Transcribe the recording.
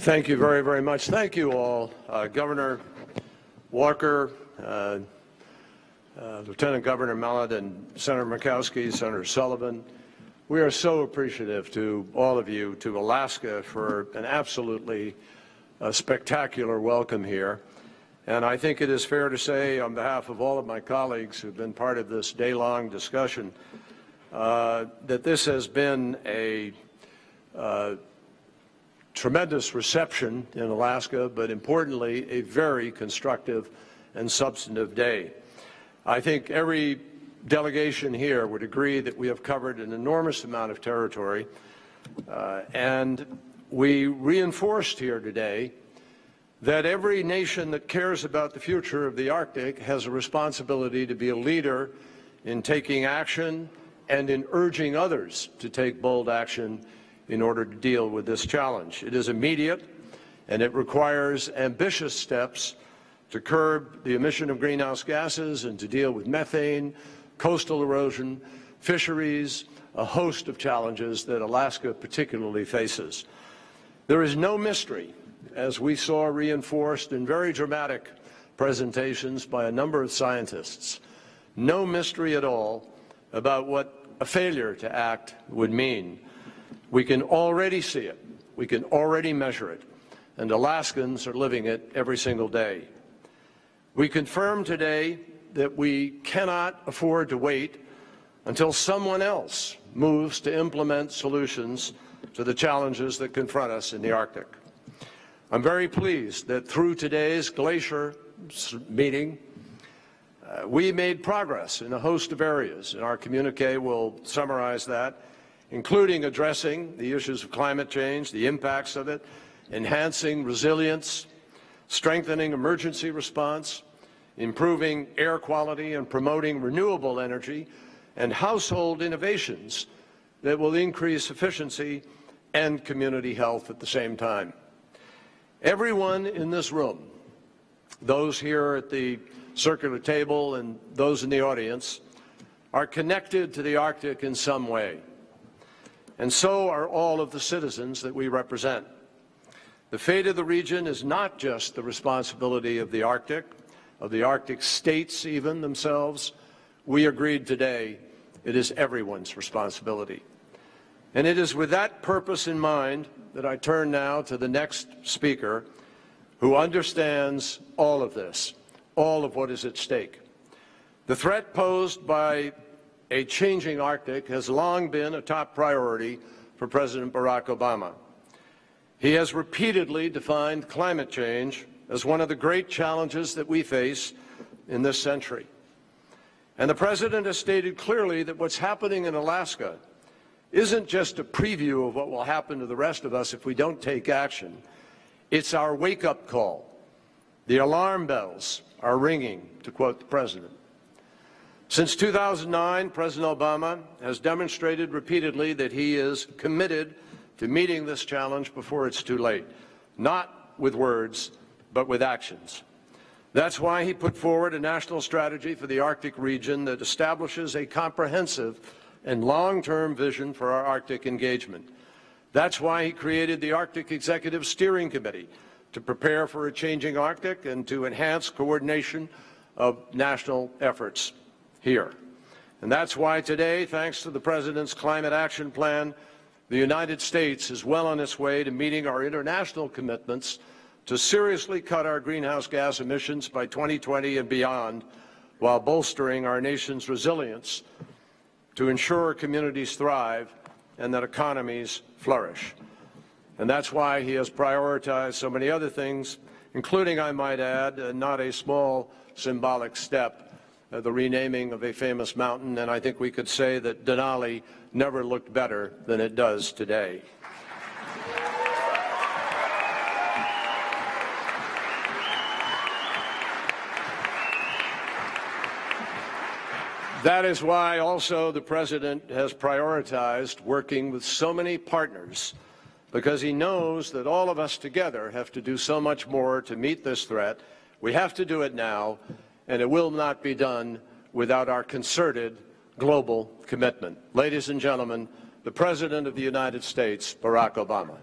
Thank you very, very much. Thank you all. Governor Walker, Lieutenant Governor Mellon, and Senator Murkowski, Senator Sullivan. We are so appreciative to all of you, to Alaska, for an absolutely spectacular welcome here. And I think it is fair to say, on behalf of all of my colleagues who've been part of this day-long discussion, that this has been a tremendous reception in Alaska, but importantly, a very constructive and substantive day. I think every delegation here would agree that we have covered an enormous amount of territory, and we reinforced here today that every nation that cares about the future of the Arctic has a responsibility to be a leader in taking action and in urging others to take bold action in order to deal with this challenge. It is immediate, and it requires ambitious steps to curb the emission of greenhouse gases and to deal with methane, coastal erosion, fisheries, a host of challenges that Alaska particularly faces. There is no mystery, as we saw reinforced in very dramatic presentations by a number of scientists, no mystery at all about what a failure to act would mean. We can already see it. We can already measure it. And Alaskans are living it every single day. We confirm today that we cannot afford to wait until someone else moves to implement solutions to the challenges that confront us in the Arctic. I'm very pleased that through today's Glacier meeting, we made progress in a host of areas, and our communique will summarize that, including addressing the issues of climate change, the impacts of it, enhancing resilience, strengthening emergency response, improving air quality and promoting renewable energy, and household innovations that will increase efficiency and community health at the same time. Everyone in this room, those here at the circular table and those in the audience, are connected to the Arctic in some way. And so are all of the citizens that we represent. The fate of the region is not just the responsibility of the Arctic states even themselves. We agreed today it is everyone's responsibility. And it is with that purpose in mind that I turn now to the next speaker, who understands all of this, all of what is at stake. The threat posed by a changing Arctic has long been a top priority for President Barack Obama. He has repeatedly defined climate change as one of the great challenges that we face in this century. And the President has stated clearly that what's happening in Alaska isn't just a preview of what will happen to the rest of us if we don't take action. It's our wake-up call. The alarm bells are ringing, to quote the President. Since 2009, President Obama has demonstrated repeatedly that he is committed to meeting this challenge before it's too late, not with words, but with actions. That's why he put forward a national strategy for the Arctic region that establishes a comprehensive and long-term vision for our Arctic engagement. That's why he created the Arctic Executive Steering Committee to prepare for a changing Arctic and to enhance coordination of national efforts here. And that's why today, thanks to the President's Climate Action Plan, the United States is well on its way to meeting our international commitments to seriously cut our greenhouse gas emissions by 2020 and beyond, while bolstering our nation's resilience to ensure communities thrive and that economies flourish. And that's why he has prioritized so many other things, including, I might add, not a small symbolic step, the renaming of a famous mountain, and I think we could say that Denali never looked better than it does today. That is why also the President has prioritized working with so many partners, because he knows that all of us together have to do so much more to meet this threat. We have to do it now, and it will not be done without our concerted global commitment. Ladies and gentlemen, the President of the United States, Barack Obama.